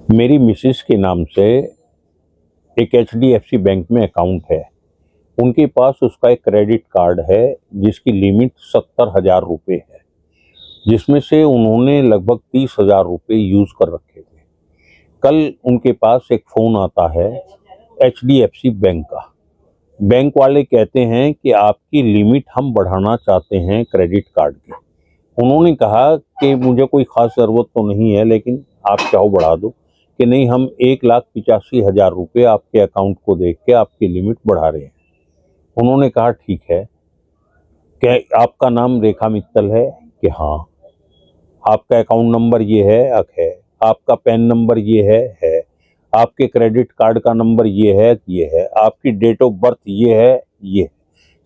मेरी मिसेस के नाम से एक HDFC बैंक में अकाउंट है। उनके पास उसका एक क्रेडिट कार्ड है जिसकी लिमिट 70,000 रुपये है, जिसमें से उन्होंने लगभग 30,000 रुपये यूज़ कर रखे थे। कल उनके पास एक फ़ोन आता है HDFC बैंक का। बैंक वाले कहते हैं कि आपकी लिमिट हम बढ़ाना चाहते हैं क्रेडिट कार्ड की। उन्होंने कहा कि मुझे कोई ख़ास ज़रूरत तो नहीं है, लेकिन आप चाहो बढ़ा दो। कि नहीं, हम 1,85,000 रुपये आपके अकाउंट को देख के आपकी लिमिट बढ़ा रहे हैं। उन्होंने कहा ठीक है, क्या आपका नाम रेखा मित्तल है? कि हाँ। आपका अकाउंट नंबर ये है। आपका पैन नंबर ये है। आपके क्रेडिट कार्ड का नंबर ये है। आपकी डेट ऑफ बर्थ ये है।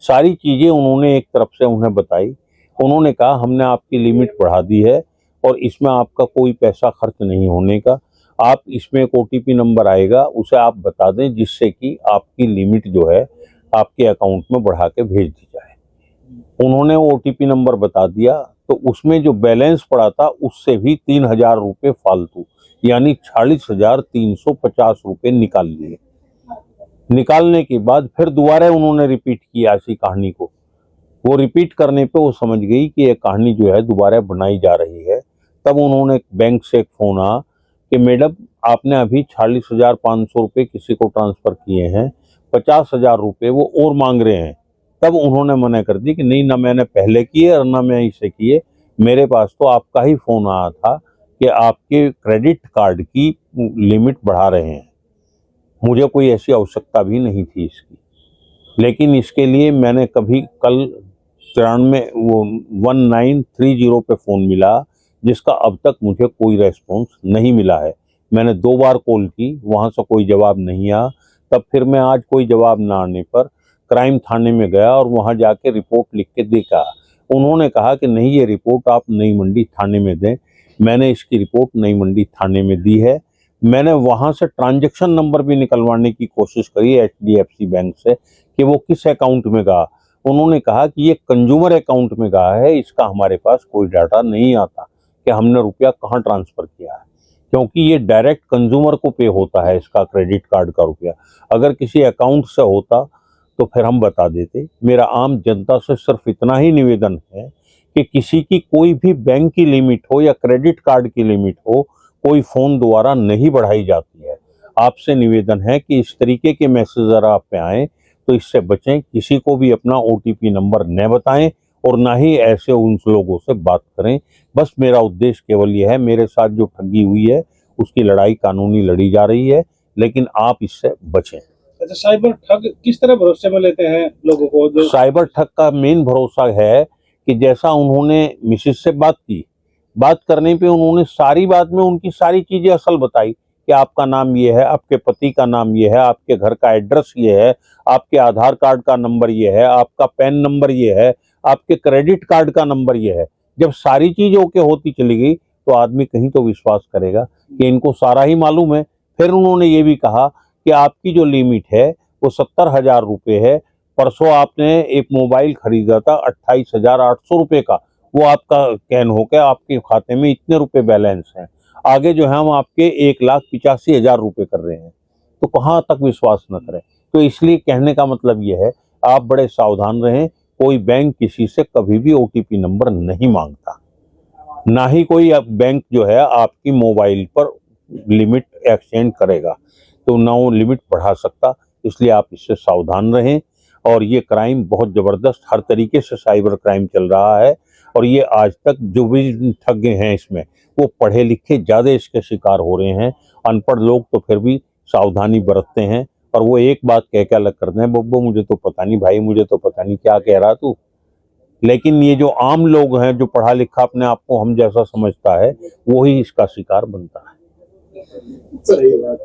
सारी चीज़ें उन्होंने एक तरफ से उन्हें बताई। उन्होंने कहा हमने आपकी लिमिट बढ़ा दी है और इसमें आपका कोई पैसा खर्च नहीं होने का। आप इसमें एक OTP नंबर आएगा, उसे आप बता दें, जिससे कि आपकी लिमिट जो है आपके अकाउंट में बढ़ा के भेज दी जाए। उन्होंने वो OTP नंबर बता दिया तो उसमें जो बैलेंस पड़ा था उससे भी 3,000 रुपये फालतू, यानी 40,350 रुपये निकाल लिए। निकालने के बाद फिर दोबारा उन्होंने रिपीट किया इसी कहानी को। वो रिपीट करने पे वो समझ गई कि ये कहानी जो है दोबारा बनाई जा रही है। तब उन्होंने बैंक से एक फ़ोन आया कि मैडम, आपने अभी 40,500 रुपये किसी को ट्रांसफ़र किए हैं, 50,000 रुपये वो और मांग रहे हैं। तब उन्होंने मना कर दी कि नहीं, ना मैंने पहले किए और ना मैं इसे किए। मेरे पास तो आपका ही फ़ोन आया था कि आपके क्रेडिट कार्ड की लिमिट बढ़ा रहे हैं। मुझे कोई ऐसी आवश्यकता भी नहीं थी इसकी, लेकिन इसके लिए मैंने कभी कल 1930 पे फ़ोन मिला, जिसका अब तक मुझे कोई रेस्पॉन्स नहीं मिला है। मैंने 2 बार कॉल की, वहाँ से कोई जवाब नहीं आया। तब फिर मैं आज कोई जवाब ना आने पर क्राइम थाने में गया और वहाँ जाके रिपोर्ट लिख के देखा। उन्होंने कहा कि नहीं, ये रिपोर्ट आप नई मंडी थाने में दें। मैंने इसकी रिपोर्ट नई मंडी थाने में दी है। मैंने वहाँ से ट्रांजैक्शन नंबर भी निकलवाने की कोशिश करी HDFC बैंक से कि वो किस अकाउंट में गया। उन्होंने कहा कि ये कंज्यूमर अकाउंट में गया है, इसका हमारे पास कोई डाटा नहीं आता कि हमने रुपया कहाँ ट्रांसफ़र किया है, क्योंकि ये डायरेक्ट कंज्यूमर को पे होता है इसका क्रेडिट कार्ड का रुपया। अगर किसी अकाउंट से होता तो फिर हम बता देते। मेरा आम जनता से सिर्फ इतना ही निवेदन है कि किसी की कोई भी बैंक की लिमिट हो या क्रेडिट कार्ड की लिमिट हो, कोई फ़ोन द्वारा नहीं बढ़ाई जाती है। आपसे निवेदन है कि इस तरीके के मैसेज अगर आप पे आएँ तो इससे बचें। किसी को भी अपना OTP नंबर न बताएं और ना ही ऐसे उन लोगों से बात करें। बस मेरा उद्देश्य केवल ये है। मेरे साथ जो ठगी हुई है उसकी लड़ाई कानूनी लड़ी जा रही है, लेकिन आप इससे बचें। अच्छा, साइबर ठग किस तरह भरोसे में लेते हैं लोगों को? जो साइबर ठग का मेन भरोसा है कि जैसा उन्होंने मिसेस से बात की, बात करने पे उन्होंने सारी बात में उनकी सारी चीज़ें असल बताई कि आपका नाम ये है, आपके पति का नाम ये है, आपके घर का एड्रेस ये है, आपके आधार कार्ड का नंबर ये है, आपका पैन नंबर ये है, आपके क्रेडिट कार्ड का नंबर ये है। जब सारी चीज़ ओके होती चली गई तो आदमी कहीं तो विश्वास करेगा कि इनको सारा ही मालूम है। फिर उन्होंने ये भी कहा कि आपकी जो लिमिट है वो 70,000 रुपये है। परसों आपने एक मोबाइल खरीदा था 28,800 रुपये का, वो आपका कैन होकर आपके खाते में इतने रुपए बैलेंस हैं। आगे जो है हम आपके 1,85,000 रुपये कर रहे हैं, तो कहाँ तक विश्वास न करें। तो इसलिए कहने का मतलब ये है, आप बड़े सावधान रहें। कोई बैंक किसी से कभी भी OTP नंबर नहीं मांगता, ना ही कोई बैंक जो है आपकी मोबाइल पर लिमिट एक्सटेंड करेगा, तो ना वो लिमिट बढ़ा सकता। इसलिए आप इससे सावधान रहें। और ये क्राइम बहुत ज़बरदस्त, हर तरीके से साइबर क्राइम चल रहा है और ये आज तक जो भी ठगे हैं इसमें, वो पढ़े लिखे ज़्यादा इसके शिकार हो रहे हैं। अनपढ़ लोग तो फिर भी सावधानी बरतते हैं और वो एक बात कह के अलग करते हैं, बब्बो मुझे तो पता नहीं, भाई मुझे तो पता नहीं क्या कह रहा तू। लेकिन ये जो आम लोग हैं, जो पढ़ा लिखा अपने आप को हम जैसा समझता है, वही इसका शिकार बनता है। सही बात।